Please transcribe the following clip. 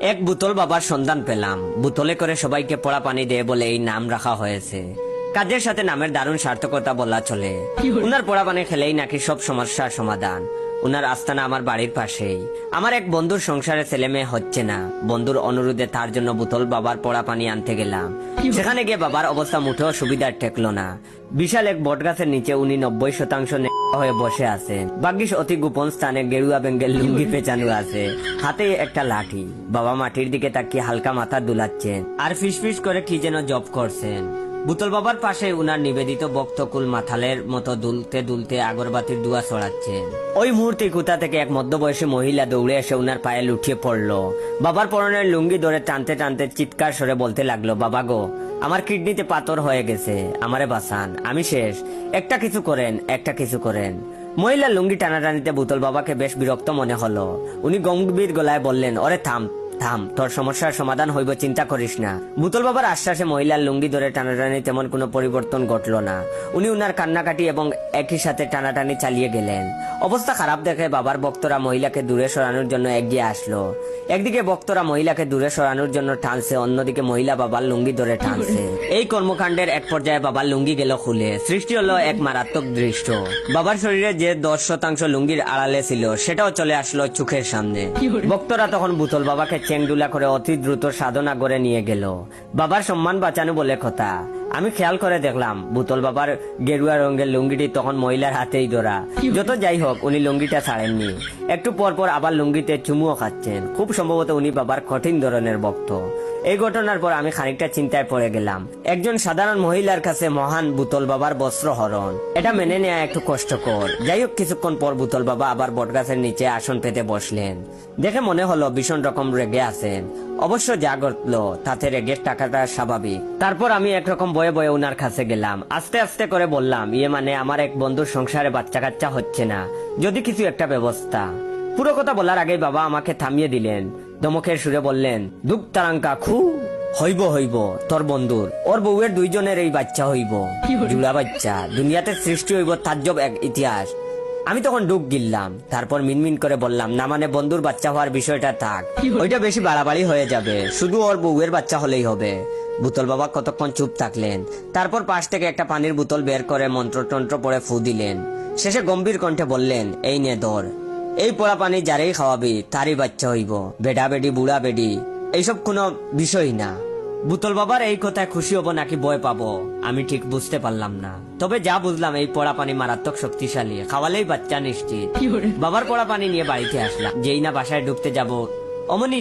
এক বোতল বাবার সন্ধান পেলাম। বোতলে করে সবাইকে পোড়া পানি দেয় বলে এই নাম রাখা হয়েছে। কাজের সাথে নামের দারুণ সার্থকতা বলা চলে। উনার পোড়া পানি খেলেই নাকি সব সমস্যার সমাধান। উনার আস্তানা আমার বাড়ির পাশেই। আমার এক বন্ধুর সংসারে ছেলে মেয়ে হচ্ছে না। বন্ধুর অনুরোধে তার জন্য বোতল বাবার পোড়া পানি আনতে গেলাম। সেখানে গিয়ে বাবার অবস্থা মুঠেও সুবিধার ঠেকলো না। বিশাল এক বট গাছের নিচে উনি 90% হয়ে বসে আছেন। ভাগ্যিস অতি গোপন স্থানে গেরুয়া বেঙ্গেল লুঙ্গি পেঁচানো আছে, হাতে একটা লাঠি। বাবা মাটির দিকে তাকিয়ে হালকা মাথা দুলাচ্ছেন আর ফিসফিস করে কি যেন জপ করছেন। বুতল বাবার পাশে উনার নিবেদিত বক্তকুল মাথালের মতো দুলতে দুলতে আগরবাতির দুয়া ছড়াচ্ছেন। ওই মুহূর্তে কোথা থেকে এক মধ্যবয়সী মহিলা দৌড়ে এসে উনার পায়ে লুটিয়ে পড়লো। বাবার পরনের লুঙ্গি ধরে টানতে টানতে চিৎকার সরে বলতে লাগলো, বাবা গো, আমার কিডনিতে পাথর হয়ে গেছে, আমারে বাঁচান, আমি শেষ, একটা কিছু করেন, একটা কিছু করেন। মহিলা লুঙ্গি টানাটানিতে বুতল বাবাকে বেশ বিরক্ত মনে হলো। উনি গম্ভীর গলায় বললেন, ওরে থাম থাম, তোর সমস্যার সমাধান হইব, চিন্তা করিস না। বুতল বাবার আশ্বাসে মহিলার লুঙ্গি ধরে টানাটানি তেমন কোনো পরিবর্তন ঘটলো না। উনি উনার কান্নাকাটি এবং একই সাথে টানাটানি চালিয়ে গেলেন। অবস্থা খারাপ দেখে বাবার ভক্তরা মহিলাকে দূরে সরানোর জন্য এগিয়ে আসলো। একদিকে ভক্তরা মহিলাকে দূরে সরানোর জন্য টানছে, অন্যদিকে মহিলা বাবার লুঙ্গি ধরে টানছে। এই কর্মকাণ্ডের এক পর্যায়ে বাবার লুঙ্গি গেল খুলে। সৃষ্টি হলো এক মারাত্মক দৃশ্য। বাবার শরীরে যে 10% লুঙ্গির আড়ালে ছিল সেটাও চলে আসলো চোখের সামনে। ভক্তরা তখন বুতল বাবাকে চেংডুলা করে অতি দ্রুত সাধনা করে নিয়ে গেল। বাবার সম্মান বাঁচানো বলে কথা। আমি খেয়াল করে দেখলাম বুতল বাবার গেরুয়া রঙের লুঙ্গিটি তখন মহিলার হাতেই ধরা। যত যাই হোক, উনি লুঙ্গিটা ছাড়েননি। একটু পর পর আবার লুঙ্গিতে চুমুও খাচ্ছেন। খুব সম্ভবত উনি বাবার কঠিন ধরনের ভক্ত। এই ঘটনার পর আমি খানিকটা চিন্তায় পড়ে গেলাম। একজন সাধারণ মহিলার কাছে মহান বুতল বাবার বস্ত্র হরণ, এটা মেনে নেওয়া একটু কষ্টকর। যাই হোক, কিছুক্ষণ পর বুতল বাবা আবার বটগাছের নিচে আসন পেতে বসলেন। দেখে মনে হলো ভীষণ রকম রেগে আছেন। অবশ্য যা ঘটলো তাতে রেগের টাকাটা স্বাভাবিক। তারপর আমি একরকম বয়ে বয়ে উনার কাছে গেলাম। আস্তে আস্তে করে বললাম, ইয়ে মানে আমার এক বন্ধুর সংসারে বাচ্চা কাচ্চা হচ্ছে না, যদি কিছু একটা ব্যবস্থা। পুরো কথা বলার আগেই বাবা আমাকে থামিয়ে দিলেন। ধমকের সুরে বললেন, দুঃখ তারাঙ্কা খু হইব হইব, তোর বন্ধুর ওর বউয়ের 2 জনের এই বাচ্চা হইব, জুড়া বাচ্চা, দুনিয়াতে সৃষ্টি হইব তাজ্জব এক ইতিহাস। আমি তখন ডুব গিললাম। তারপর মিনমিন করে বললাম, না মানে বন্ধুর বাচ্চা হওয়ার বিষয়টা থাক, ওইটা বেশি বাড়াবাড়ি হয়ে যাবে, শুধু ওর বউয়ের বাচ্চা হলেই হবে। বুতল বাবা কতক্ষণ চুপ থাকলেন। তারপর পাশ থেকে একটা পানির বোতল বের করে মন্ত্রতন্ত্র পড়ে ফু দিলেন। শেষে গম্ভীর কণ্ঠে বললেন, এই নে ধর, এই পোড়া পানি যারেই খাওয়াবি তারই বাচ্চা হইব, বেডা বেডি বুড়া বেডি এইসব কোনো বিষয় না। বুতল বাবার এই কথায় খুশি হব নাকি ভয় পাবো আমি ঠিক বুঝতে পারলাম না। তবে যা বুঝলাম, এই পোড়া পানি মারাত্মক শক্তিশালী, খাওয়ালেই বাচ্চা নিশ্চিত। বাবার পোড়া পানি নিয়ে বাড়িতে আসলাম। যেই না বাসায় ঢুকতে যাব, অমনি